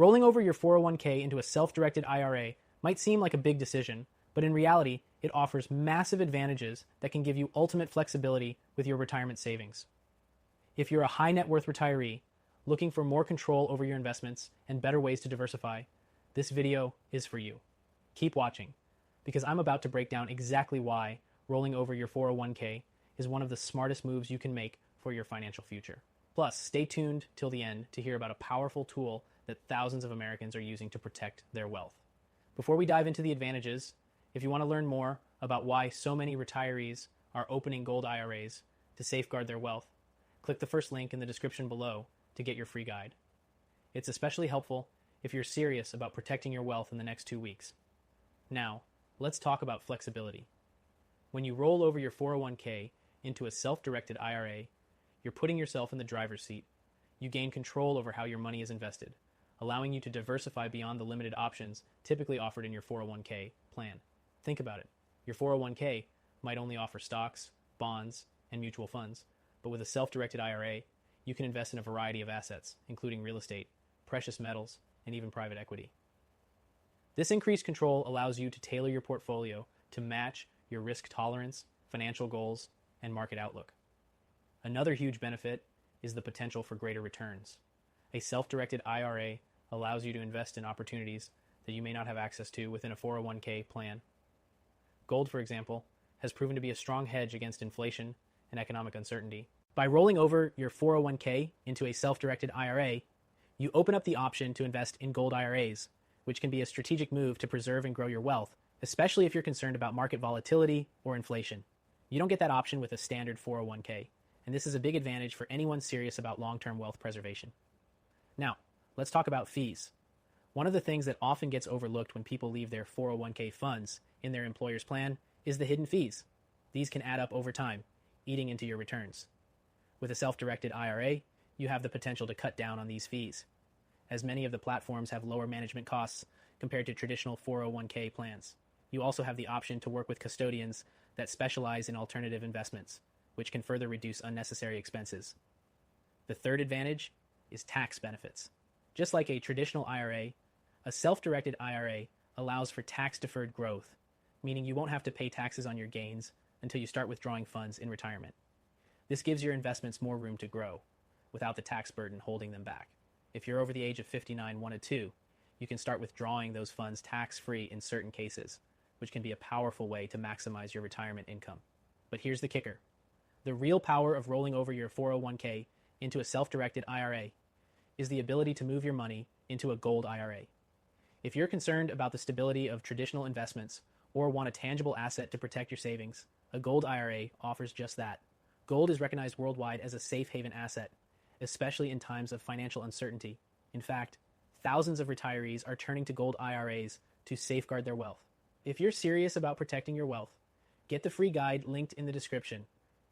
Rolling over your 401k into a self-directed IRA might seem like a big decision, but in reality, it offers massive advantages that can give you ultimate flexibility with your retirement savings. If you're a high net worth retiree looking for more control over your investments and better ways to diversify, this video is for you. Keep watching, because I'm about to break down exactly why rolling over your 401k is one of the smartest moves you can make for your financial future. Plus, stay tuned till the end to hear about a powerful tool that thousands of Americans are using to protect their wealth. Before we dive into the advantages, if you want to learn more about why so many retirees are opening gold IRAs to safeguard their wealth, click the first link in the description below to get your free guide. It's especially helpful if you're serious about protecting your wealth in the next 2 weeks. Now, let's talk about flexibility. When you roll over your 401k into a self-directed IRA, you're putting yourself in the driver's seat. You gain control over how your money is invested, allowing you to diversify beyond the limited options typically offered in your 401k plan. Think about it. Your 401k might only offer stocks, bonds, and mutual funds, but with a self-directed IRA, you can invest in a variety of assets, including real estate, precious metals, and even private equity. This increased control allows you to tailor your portfolio to match your risk tolerance, financial goals, and market outlook. Another huge benefit is the potential for greater returns. A self-directed IRA allows you to invest in opportunities that you may not have access to within a 401k plan. Gold, for example, has proven to be a strong hedge against inflation and economic uncertainty. By rolling over your 401k into a self-directed IRA, you open up the option to invest in gold IRAs, which can be a strategic move to preserve and grow your wealth, especially if you're concerned about market volatility or inflation. You don't get that option with a standard 401k, and this is a big advantage for anyone serious about long-term wealth preservation. Now, let's talk about fees. One of the things that often gets overlooked when people leave their 401k funds in their employer's plan is the hidden fees. These can add up over time, eating into your returns. With a self-directed IRA, you have the potential to cut down on these fees, as many of the platforms have lower management costs compared to traditional 401k plans. You also have the option to work with custodians that specialize in alternative investments, which can further reduce unnecessary expenses. The third advantage is tax benefits. Just like a traditional IRA, a self-directed IRA allows for tax-deferred growth, meaning you won't have to pay taxes on your gains until you start withdrawing funds in retirement. This gives your investments more room to grow, without the tax burden holding them back. If you're over the age of 59, 1 or 2, you can start withdrawing those funds tax-free in certain cases, which can be a powerful way to maximize your retirement income. But here's the kicker. The real power of rolling over your 401k into a self-directed IRA is the ability to move your money into a gold IRA. If you're concerned about the stability of traditional investments or want a tangible asset to protect your savings, a gold IRA offers just that. Gold is recognized worldwide as a safe haven asset, especially in times of financial uncertainty. In fact, thousands of retirees are turning to gold IRAs to safeguard their wealth. If you're serious about protecting your wealth, get the free guide linked in the description,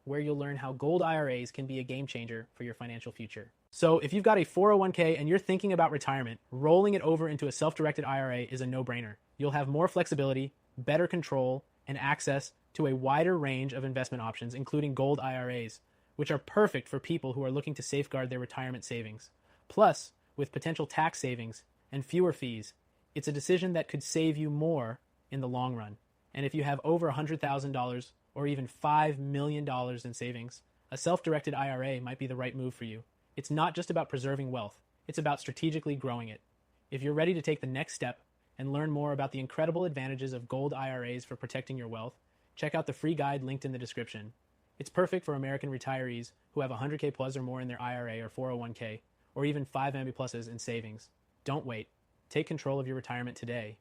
where you'll learn how gold IRAs can be a game changer for your financial future. So if you've got a 401k and you're thinking about retirement, rolling it over into a self-directed IRA is a no-brainer. You'll have more flexibility, better control, and access to a wider range of investment options, including gold IRAs, which are perfect for people who are looking to safeguard their retirement savings. Plus, with potential tax savings and fewer fees, it's a decision that could save you more in the long run. And if you have over $100,000 or even $5 million in savings, a self-directed IRA might be the right move for you. It's not just about preserving wealth, it's about strategically growing it. If you're ready to take the next step and learn more about the incredible advantages of gold IRAs for protecting your wealth, check out the free guide linked in the description. It's perfect for American retirees who have 100K plus or more in their IRA or 401k, or even 5 MB pluses in savings. Don't wait. Take control of your retirement today